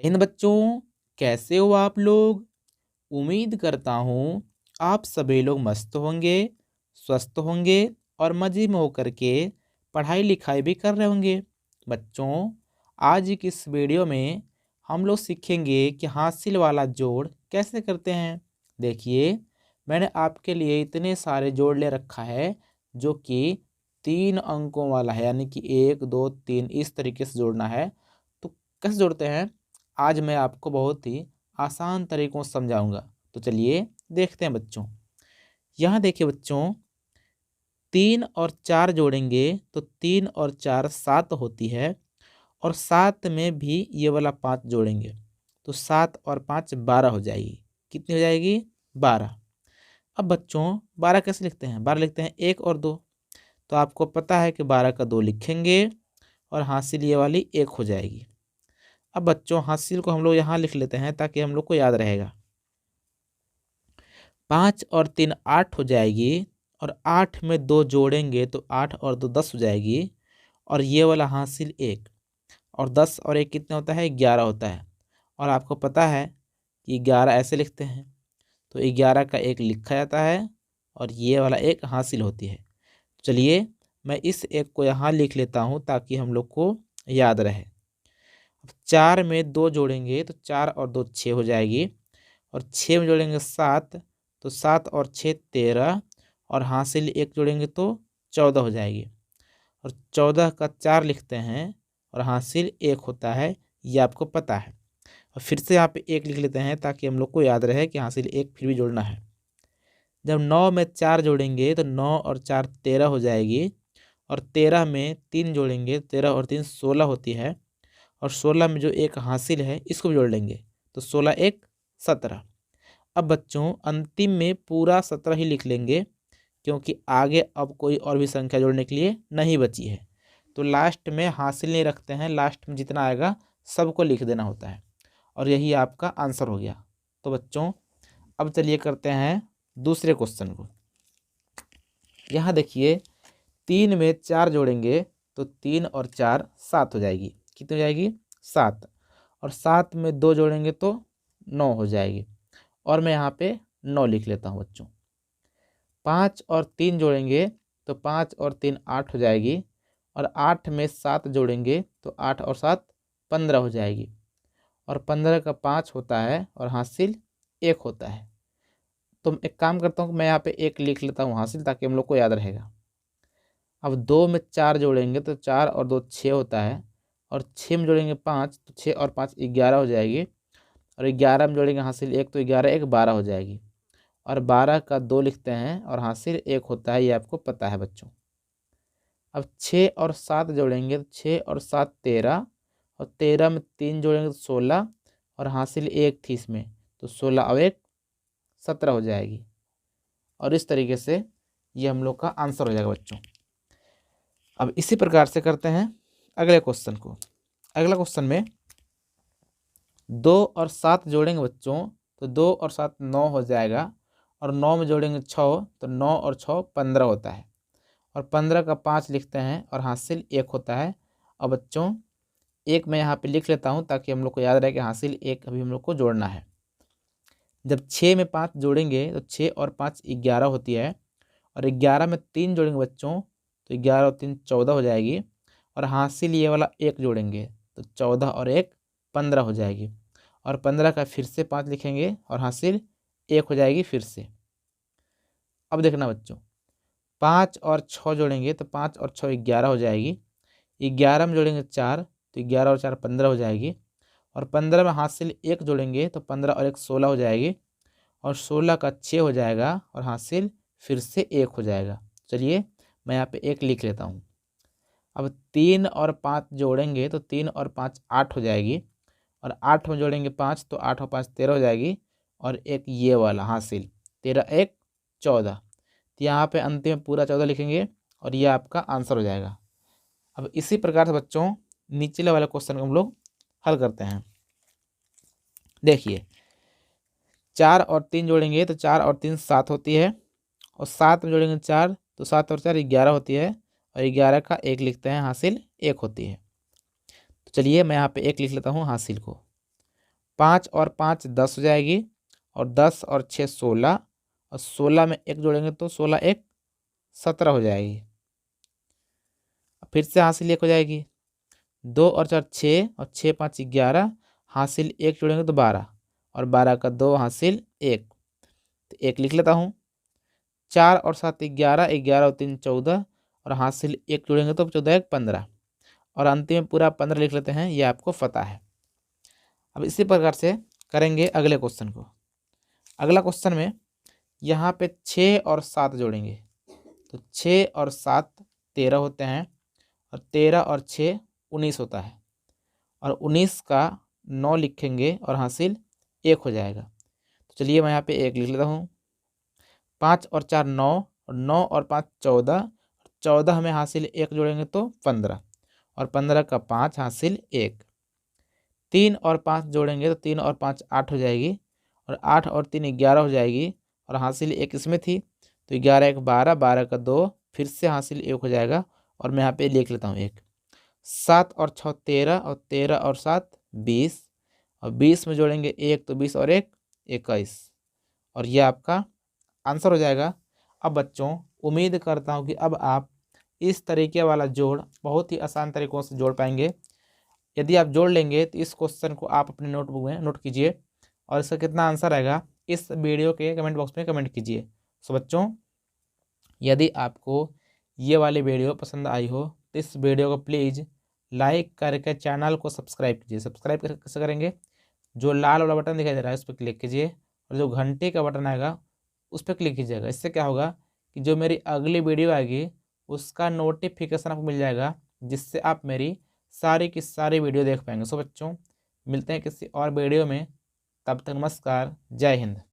इन बच्चों, कैसे हो आप लोग। उम्मीद करता हूँ आप सभी लोग मस्त होंगे, स्वस्थ होंगे और मज़े में होकर के पढ़ाई लिखाई भी कर रहे होंगे। बच्चों, आज की इस वीडियो में हम लोग सीखेंगे कि हासिल वाला जोड़ कैसे करते हैं। देखिए, मैंने आपके लिए इतने सारे जोड़ ले रखा है जो कि 3 अंकों वाला है, यानी कि 1 2 3 इस तरीके से जोड़ना है। तो कैसे जोड़ते हैं, आज मैं आपको बहुत ही आसान तरीकों से समझाऊंगा। तो चलिए देखते हैं बच्चों। यहाँ देखिए बच्चों, 3 और 4 जोड़ेंगे तो 3 और 4 7 होती है, और 7 में भी ये वाला 5 जोड़ेंगे तो 7 और 5 12 हो जाएगी। कितनी हो जाएगी? 12। अब बच्चों, 12 कैसे लिखते हैं? 12 लिखते हैं 1 और 2। तो आपको पता है कि 12 का 2 लिखेंगे और हासिल ये वाली 1 हो जाएगी। अब बच्चों, हासिल को हम लोग यहाँ लिख लेते हैं ताकि हम लोग को याद रहेगा। 5 और 3 8 हो जाएगी, और 8 में 2 जोड़ेंगे तो 8 और 2 10 हो जाएगी, और ये वाला हासिल 1। और 10 और 1 कितना होता है? 11 होता है। और आपको पता है कि 11 ऐसे लिखते हैं, तो 11 का 1 लिखा जाता है और ये वाला 1 हासिल होती है। चलिए मैं इस 1 को यहाँ लिख लेता हूँ ताकि हम लोग को याद रहे। 4 में 2 जोड़ेंगे तो 4 और 2 6 हो जाएगी, और 6 में जोड़ेंगे 7 तो 7 और 6 13, और हासिल 1 जोड़ेंगे तो 14 हो जाएगी। और 14 का 4 लिखते हैं और हासिल 1 होता है, ये आपको पता है। और फिर से यहाँ पे 1 लिख लेते हैं ताकि हम लोग को याद रहे कि हासिल 1 फिर भी जोड़ना है। जब 9 में 4 जोड़ेंगे तो 9 और 4 13 हो जाएगी, और 13 में 3 जोड़ेंगे 13 और 3 16 होती है, और 16 में जो 1 हासिल है इसको भी जोड़ लेंगे तो 16 1 17। अब बच्चों, अंतिम में पूरा 17 ही लिख लेंगे, क्योंकि आगे अब कोई और भी संख्या जोड़ने के लिए नहीं बची है। तो लास्ट में हासिल नहीं रखते हैं, लास्ट में जितना आएगा सबको लिख देना होता है, और यही आपका आंसर हो गया। तो बच्चों, अब चलिए करते हैं दूसरे क्वेश्चन को। यहाँ देखिए, 3 में 4 जोड़ेंगे तो 3 और 4 7 हो जाएगी। कितनी हो जाएगी? 7। और 7 में 2 जोड़ेंगे तो 9 हो जाएगी, और मैं यहाँ पे 9 लिख लेता हूँ बच्चों। 5 और 3 जोड़ेंगे तो 5 और 3 8 हो जाएगी, और 8 में 7 जोड़ेंगे तो 8 और 7 15 हो जाएगी, और 15 का 5 होता है और हासिल 1 होता है। तो एक काम करता हूँ, मैं यहाँ पे 1 लिख लेता हूँ हासिल, ताकि हम लोग को याद रहेगा। अब 2 में 4 जोड़ेंगे तो 4 और 2 6 होता है, और 6 में जोड़ेंगे 5 तो 6 और 5 11 हो जाएगी, और 11 में जोड़ेंगे हासिल 1 तो 11 1 12 हो जाएगी, और 12 का 2 लिखते हैं और हासिल 1 होता है, ये आपको पता है बच्चों। अब 6 और 7 जोड़ेंगे तो 6 और 7 13, और 13 में 3 जोड़ेंगे तो 16, और हासिल 1 थी इसमें तो 16 और 1 17 हो जाएगी। और इस तरीके से ये हम लोग का आंसर हो जाएगा बच्चों। अब इसी प्रकार से करते हैं अगले क्वेश्चन को। अगला क्वेश्चन में 2 और 7 जोड़ेंगे बच्चों तो 2 और 7 9 हो जाएगा, और 9 में जोड़ेंगे 6 तो 9 और 6 15 होता है, और 15 का 5 लिखते हैं और हासिल 1 होता है। और बच्चों, 1 मैं यहाँ पे लिख लेता हूँ ताकि हम लोग को याद रहे कि हासिल 1 अभी हम लोग को जोड़ना है। जब 6 में 5 जोड़ेंगे तो 6 और 5 11 होती है, और 11 में 3 जोड़ेंगे बच्चों तो 11 और 3 14 हो जाएगी, और हासिल ये वाला 1 जोड़ेंगे तो 14 और 1 15 हो जाएगी, और 15 का फिर से 5 लिखेंगे और हासिल 1 हो जाएगी फिर से। अब देखना बच्चों, 5 और 6 जोड़ेंगे तो 5 और 6 11 हो जाएगी, 11 में जोड़ेंगे 4 तो 11 और 4 15 हो जाएगी, और 15 में हासिल 1 जोड़ेंगे तो 15 और 1 16 हो जाएगी, और 16 का 6 हो जाएगा, और हासिल फिर से 1 हो जाएगा। चलिए मैं यहाँ पे 1 लिख लेता हूँ। अब 3 और 5 जोड़ेंगे तो 3 और 5 8 हो जाएगी, और 8 में जोड़ेंगे 5 तो 8 और 5 13 हो जाएगी, और एक ये वाला हासिल 13 1 14। तो यहाँ पे अंतिम में पूरा 14 लिखेंगे और ये आपका आंसर हो जाएगा। अब इसी प्रकार से बच्चों, नीचे वाले क्वेश्चन को हम लोग हल करते हैं। देखिए, 4 और 3 जोड़ेंगे तो 4 और 3 7 होती है, और 7 में जोड़ेंगे 4 तो 7 और 4 11 होती है, और 11 का 1 लिखते हैं हासिल 1 होती है। तो चलिए मैं यहाँ पे 1 लिख लेता हूँ हासिल को। 5 और 5 10 हो जाएगी, और 10 और 6 16, और 16 में 1 जोड़ेंगे तो 16 1 17 हो जाएगी। फिर से हासिल 1 हो जाएगी। 2 और 4 6, और 6 5 11, हासिल 1 जोड़ेंगे तो 12, और 12 का 2 हासिल 1, तो 1 लिख लेता हूँ। 4 और 7 11, 11 और 3 14, और हासिल 1 जोड़ेंगे तो 14 1 15, और अंतिम में पूरा 15 लिख लेते हैं, ये आपको पता है। अब इसी प्रकार से करेंगे अगले क्वेश्चन को। अगला क्वेश्चन में यहाँ पे 6 और 7 जोड़ेंगे, तो 6 और 7 13 होते हैं, और 13 और 6 19 होता है, और 19 का 9 लिखेंगे और हासिल 1 हो जाएगा। तो चलिए मैं यहाँ पे 1 लिख लेता हूँ। 5 और 4 9, और 9 और 5 14, 14 में हासिल 1 जोड़ेंगे तो 15, और 15 का 5 हासिल 1। 3 और 5 जोड़ेंगे तो 3 और 5 8 हो जाएगी, और 8 और 3 11 हो जाएगी, और हासिल 1 इसमें थी, तो 11 1 12, 12 का 2 फिर से हासिल 1 हो जाएगा, और मैं यहाँ पे लिख लेता हूँ 1। 7 और 6 13, और 13 और 7 20, और 20 में जोड़ेंगे 1 तो 20 और 1 21, और यह आपका आंसर हो जाएगा। अब बच्चों उम्मीद करता हूँ कि अब आप इस तरीके वाला जोड़ बहुत ही आसान तरीक़ों से जोड़ पाएंगे। यदि आप जोड़ लेंगे तो इस क्वेश्चन को आप अपने नोटबुक में नोट कीजिए, और इसका कितना आंसर आएगा इस वीडियो के कमेंट बॉक्स में कमेंट कीजिए। सो बच्चों, यदि आपको ये वाली वीडियो पसंद आई हो तो इस वीडियो को प्लीज़ लाइक करके चैनल को सब्सक्राइब कीजिए। सब्सक्राइब कैसे करेंगे? जो लाल वाला बटन दिखाई दे रहा है उस पर क्लिक कीजिए, और जो घंटे का बटन आएगा उस पर क्लिक कीजिएगा। इससे क्या होगा कि जो मेरी अगली वीडियो आएगी उसका नोटिफिकेशन आपको मिल जाएगा, जिससे आप मेरी सारी की सारी वीडियो देख पाएंगे। सो बच्चों, मिलते हैं किसी और वीडियो में, तब तक नमस्कार, जय हिंद।